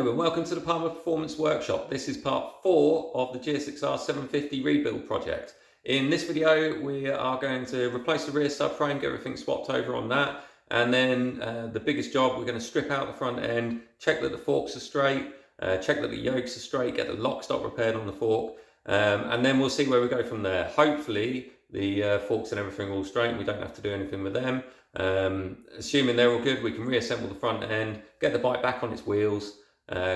Hello and welcome to the Palmer Performance Workshop. This is part 4 of the GSXR750 rebuild project. In this video we are going to replace the rear subframe, get everything swapped over on that, and then the biggest job, we're going to strip out the front end, check that the forks are straight, check that the yokes are straight, get the lock stop repaired on the fork, and then we'll see where we go from there. Hopefully the forks and everything are all straight and we don't have to do anything with them. Assuming they're all good, we can reassemble the front end, get the bike back on its wheels,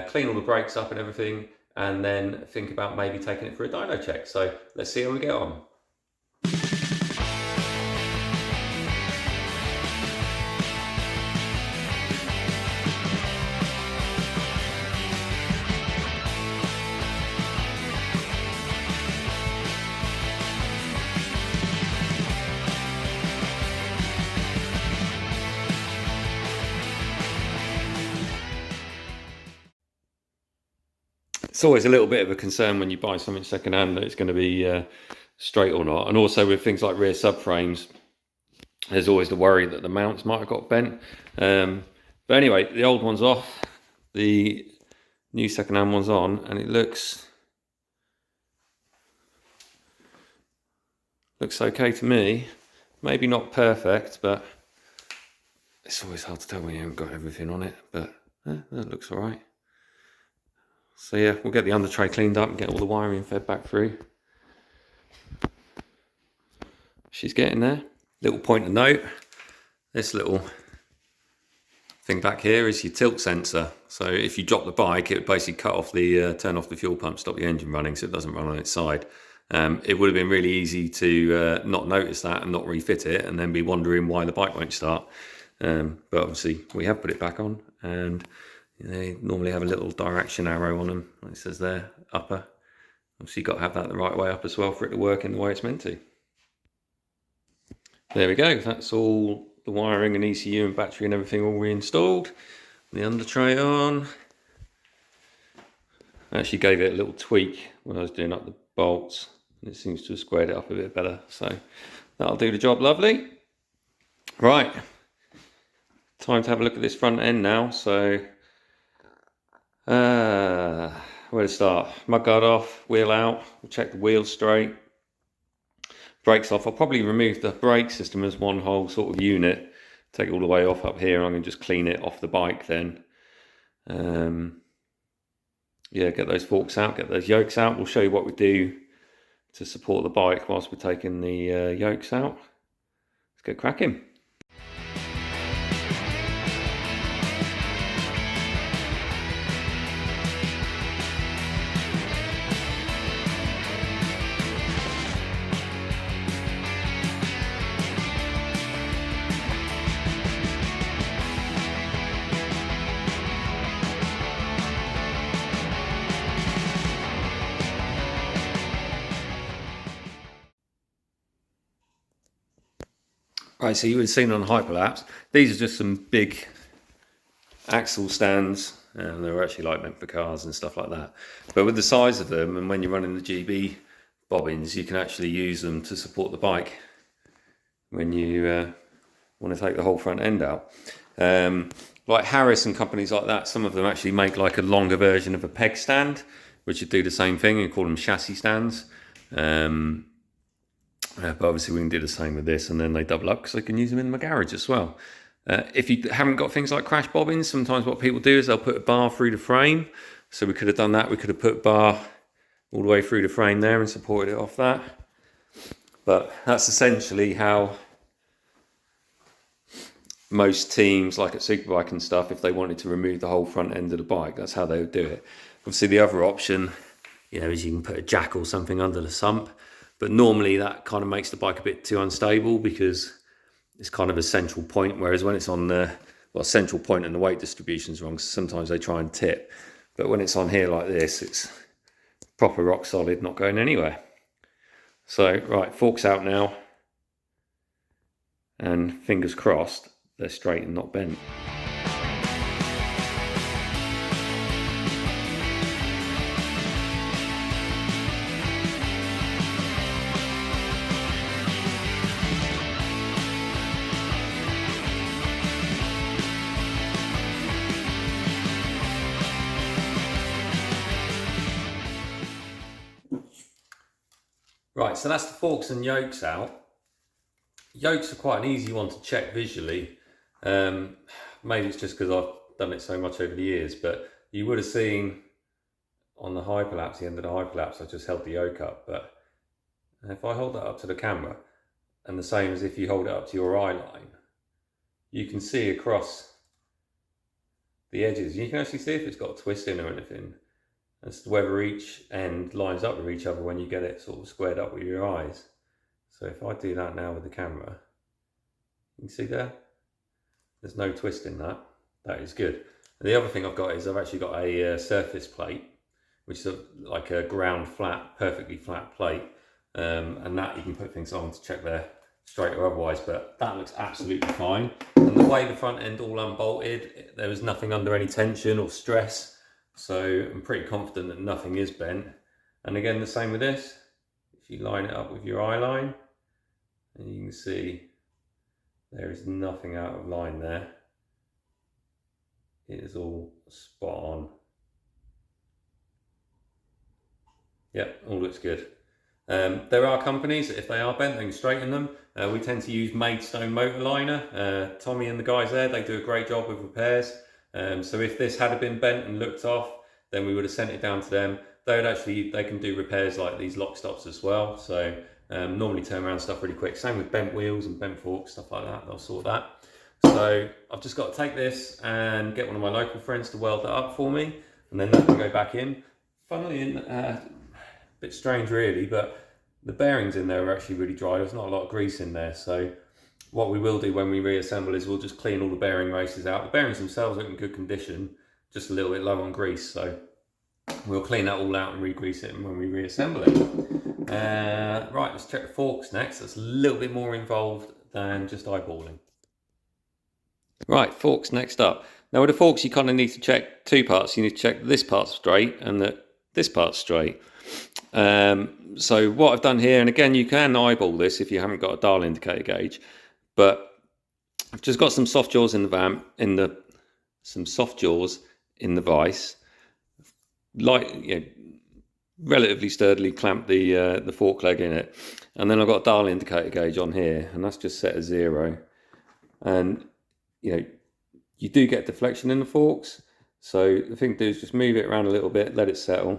clean all the brakes up and everything, and then think about maybe taking it for a dyno check. So let's see how we get on. It's always a little bit of a concern when you buy something second hand that it's going to be straight or not, and also with things like rear subframes there's always the worry that the mounts might have got bent. But anyway, the old one's off, the new second hand one's on, and it looks okay to me. Maybe not perfect, but it's always hard to tell when you haven't got everything on it, but that looks all right. So yeah, we'll get the under tray cleaned up and get all the wiring fed back through. She's getting there. Little point of note, this little thing back here is your tilt sensor. So if you drop the bike, it would basically cut off the, turn off the fuel pump, stop the engine running so it doesn't run on its side. It would have been really easy to not notice that and not refit it and then be wondering why the bike won't start. But obviously we have put it back on, and they normally have a little direction arrow on them, like it says there, upper. Obviously you've got to have that the right way up as well for it to work in the way it's meant to. There we go, that's all the wiring and ECU and battery and everything all reinstalled. The under tray on. I actually gave it a little tweak when I was doing up the bolts, and it seems to have squared it up a bit better, so that'll do the job lovely. Right, time to have a look at this front end now. So where to start? Mudguard off, wheel out, we'll check the wheels straight, brakes off. I'll probably remove the brake system as one whole sort of unit, take it all the way off up here. I'm going to just clean it off the bike then. Yeah, get those forks out, get those yokes out. We'll show you what we do to support the bike whilst we're taking the yokes out. Let's get cracking. Right, so you would have seen on hyperlapse, these are just some big axle stands, and they're actually like meant for cars and stuff like that. But with the size of them, and when you're running the GB bobbins, you can actually use them to support the bike when you want to take the whole front end out. Like Harris and companies like that, some of them actually make like a longer version of a peg stand, which would do the same thing and call them chassis stands. But obviously we can do the same with this, and then they double up because I can use them in my garage as well. If you haven't got things like crash bobbins, sometimes what people do is they'll put a bar through the frame. So we could have done that. We could have put a bar all the way through the frame there and supported it off that. But that's essentially how most teams, like at Superbike and stuff, if they wanted to remove the whole front end of the bike, that's how they would do it. Obviously the other option, is you can put a jack or something under the sump. But normally that kind of makes the bike a bit too unstable because it's kind of a central point, whereas when it's on the central point and the weight distribution is wrong, so sometimes they try and tip. But when it's on here like this, it's proper rock solid, not going anywhere. So, right, forks out now, and fingers crossed, they're straight and not bent. Right, so that's the forks and yokes out. Yokes are quite an easy one to check visually. Maybe it's just because I've done it so much over the years, but you would have seen on the hyperlapse, the end of the hyperlapse, I just held the yoke up. But if I hold that up to the camera, and the same as if you hold it up to your eye line, you can see across the edges. You can actually see if it's got a twist in or anything, as to whether each end lines up with each other when you get it sort of squared up with your eyes. So if I do that now with the camera, you can see there, there's no twist in that. That is good. And the other thing I've got is I've actually got a surface plate, which is like a ground flat, perfectly flat plate. And that you can put things on to check they're straight or otherwise, but that looks absolutely fine. And the way the front end all unbolted, there was nothing under any tension or stress. So I'm pretty confident that nothing is bent. And again, the same with this. If you line it up with your eye line, and you can see there is nothing out of line there. It is all spot on. Yep, all looks good. There are companies that if they are bent, they can straighten them. We tend to use Maidstone Motor Liner. Tommy and the guys there, they do a great job with repairs. So if this had been bent and looked off, then we would have sent it down to them. They can do repairs like these lock stops as well. So normally turn around stuff really quick. Same with bent wheels and bent forks, stuff like that. They'll sort that. So I've just got to take this and get one of my local friends to weld that up for me, and then that can go back in. Funnily, a bit strange really, but the bearings in there are actually really dry. There's not a lot of grease in there. So what we will do when we reassemble is we'll just clean all the bearing races out. The bearings themselves are in good condition, just a little bit low on grease. So we'll clean that all out and re-grease it when we reassemble it. Right, let's check the forks next. That's a little bit more involved than just eyeballing. Right, forks next up. Now with the forks, you kind of need to check two parts. You need to check this part's straight and that this part's straight. So what I've done here, and again, you can eyeball this if you haven't got a dial indicator gauge, but I've just got some soft jaws in the vise, relatively sturdily clamped the fork leg in it, and then I've got a dial indicator gauge on here, and that's just set as 0. And you do get deflection in the forks, so the thing to do is just move it around a little bit, let it settle,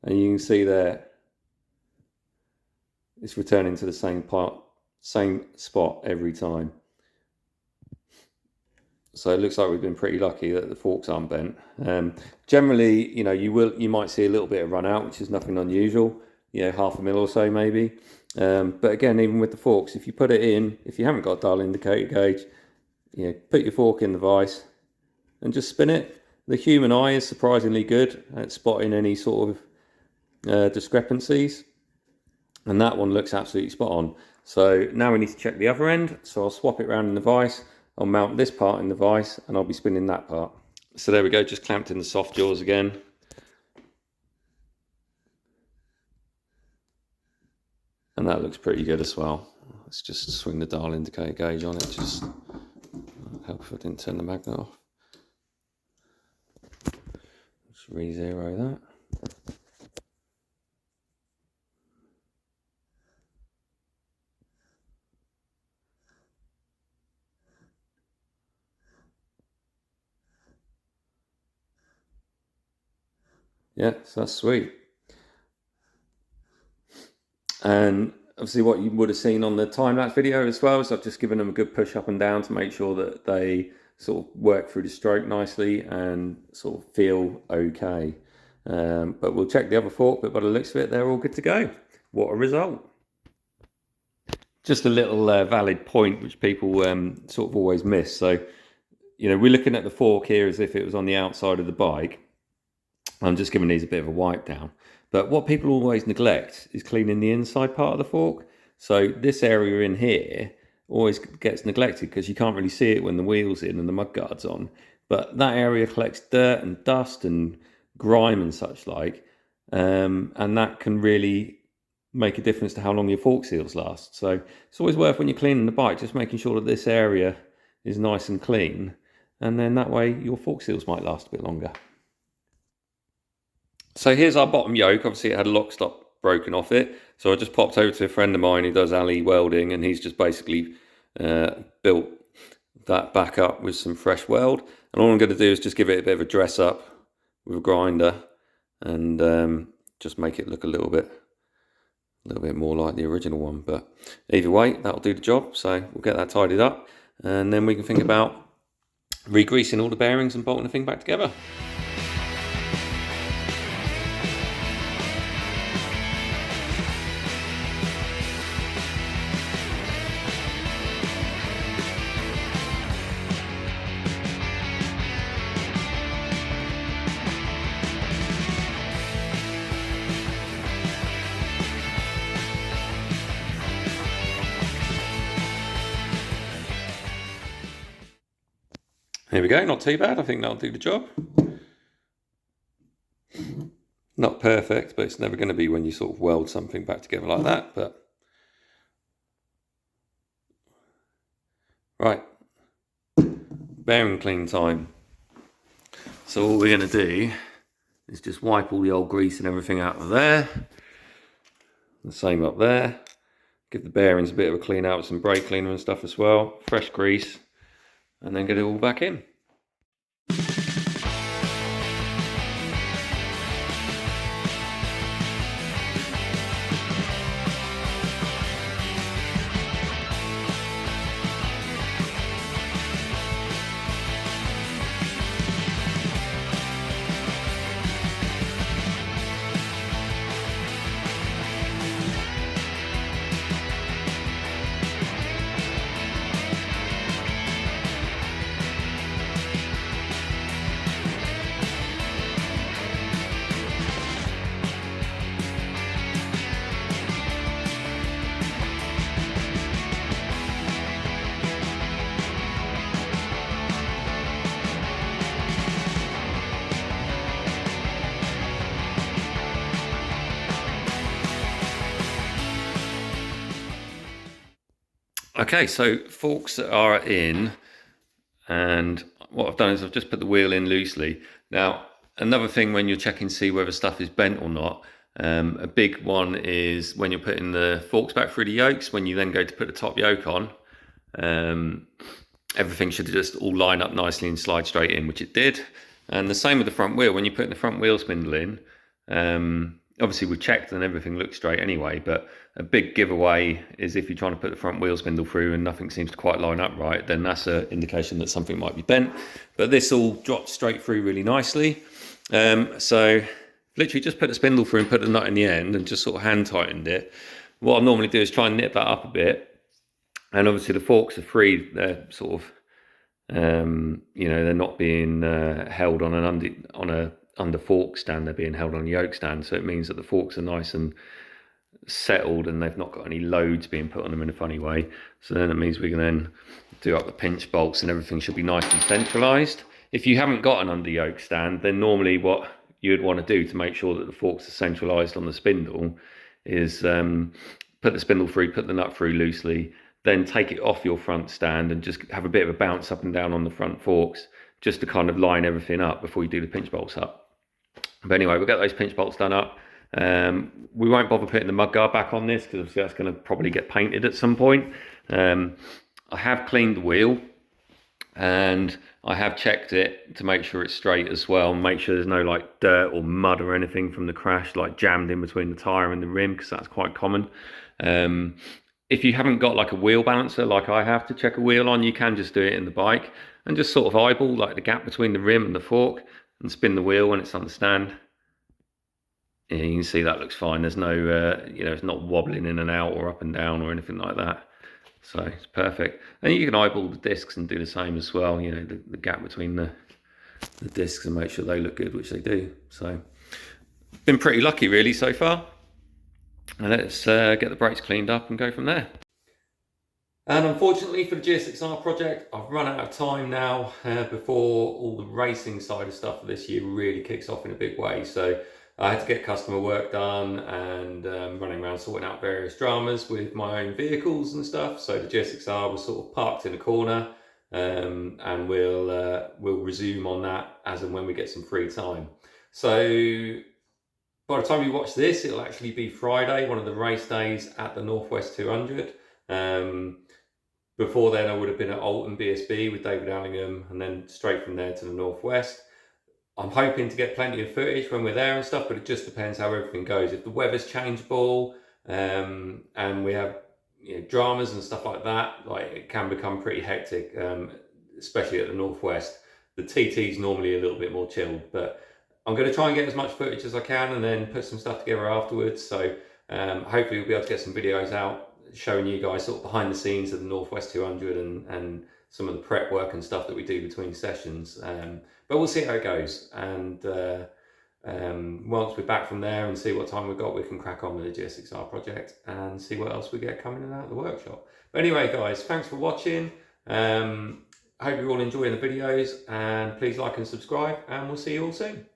and you can see there it's returning to the same spot every time. So it looks like we've been pretty lucky that the forks aren't bent. Generally, you might see a little bit of run out, which is nothing unusual. Half a mil or so maybe. But again, even with the forks, if you put it in, if you haven't got a dial indicator gauge, put your fork in the vise and just spin it. The human eye is surprisingly good at spotting any sort of discrepancies, and that one looks absolutely spot on. So now we need to check the other end. So I'll swap it around in the vise. I'll mount this part in the vise and I'll be spinning that part. So there we go, just clamped in the soft jaws again. And that looks pretty good as well. Let's just swing the dial indicator gauge on it. Just help if I didn't turn the magnet off. Just re-zero that. Yeah, so that's sweet. And obviously what you would have seen on the time-lapse video as well is I've just given them a good push up and down to make sure that they sort of work through the stroke nicely and sort of feel okay. But we'll check the other fork, but by the looks of it, they're all good to go. What a result. Just a little valid point which people sort of always miss. So, we're looking at the fork here as if it was on the outside of the bike. I'm just giving these a bit of a wipe down. But what people always neglect is cleaning the inside part of the fork. So this area in here always gets neglected because you can't really see it when the wheel's in and the mudguard's on. But that area collects dirt and dust and grime and such like. And that can really make a difference to how long your fork seals last. So it's always worth, when you're cleaning the bike, just making sure that this area is nice and clean. And then that way your fork seals might last a bit longer. So here's our bottom yoke. Obviously it had a lock stop broken off it. So I just popped over to a friend of mine who does alley welding, and he's just basically built that back up with some fresh weld. And all I'm going to do is just give it a bit of a dress up with a grinder, and just make it look a little bit more like the original one. But either way, that'll do the job. So we'll get that tidied up, and then we can think about re-greasing all the bearings and bolting the thing back together. Here we go, not too bad. I think that'll do the job. Not perfect, but it's never going to be when you sort of weld something back together like that. But right, bearing clean time. So all we're going to do is just wipe all the old grease and everything out of there. The same up there. Give the bearings a bit of a clean out with some brake cleaner and stuff as well. Fresh grease. And then get it all back in. Okay, so forks are in, and what I've done is I've just put the wheel in loosely. Now, another thing when you're checking to see whether stuff is bent or not, a big one is when you're putting the forks back through the yokes, when you then go to put the top yoke on, everything should just all line up nicely and slide straight in, which it did. And the same with the front wheel. When you're putting the front wheel spindle in, obviously we checked and everything looks straight anyway, but a big giveaway is if you're trying to put the front wheel spindle through and nothing seems to quite line up right, then that's an indication that something might be bent. But this all drops straight through really nicely. So literally just put the spindle through and put the nut in the end and just sort of hand tightened it. What I normally do is try and nip that up a bit. And obviously the forks are free, they're sort of, you know, they're not being held on an under fork stand, they're being held on a yoke stand, so it means that the forks are nice and settled and they've not got any loads being put on them in a funny way. So then it means we can then do up the pinch bolts and everything should be nice and centralized. If you haven't got an under yoke stand, then normally what you'd want to do to make sure that the forks are centralized on the spindle is put the spindle through, put the nut through loosely, then take it off your front stand and just have a bit of a bounce up and down on the front forks just to kind of line everything up before you do the pinch bolts up. But anyway, we'll get those pinch bolts done up. We won't bother putting the mudguard back on this because that's going to probably get painted at some point. I have cleaned the wheel and I have checked it to make sure it's straight as well, and make sure there's no like dirt or mud or anything from the crash like jammed in between the tyre and the rim, because that's quite common. If you haven't got like a wheel balancer like I have to check a wheel on, you can just do it in the bike and just sort of eyeball like the gap between the rim and the fork and spin the wheel when it's on the stand. Yeah, you can see that looks fine. There's no, you know, it's not wobbling in and out or up and down or anything like that. So it's perfect. And you can eyeball the discs and do the same as well, you know, the gap between the discs and make sure they look good, which they do. So been pretty lucky really so far. And let's get the brakes cleaned up and go from there. And unfortunately for the GSXR project, I've run out of time now before all the racing side of stuff for this year really kicks off in a big way. So I had to get customer work done and running around sorting out various dramas with my own vehicles and stuff. So the GSXR was sort of parked in a corner, and we'll resume on that as and when we get some free time. So By the time you watch this, it'll actually be Friday, one of the race days at the Northwest 200. Before then, I would have been at Alton BSB with David Allingham, and then straight from there to the Northwest. I'm hoping to get plenty of footage when we're there and stuff, but it just depends how everything goes. If the weather's changeable, and we have dramas and stuff like that, like it can become pretty hectic, especially at the Northwest. The TT's normally a little bit more chilled, but I'm going to try and get as much footage as I can and then put some stuff together afterwards. So hopefully we'll be able to get some videos out showing you guys sort of behind the scenes of the Northwest 200 and some of the prep work and stuff that we do between sessions. But we'll see how it goes. And once we're back from there and see what time we've got, we can crack on with the GSXR project and see what else we get coming in out of the workshop. But anyway, guys, thanks for watching. I hope you're all enjoying the videos, and please like and subscribe, and we'll see you all soon.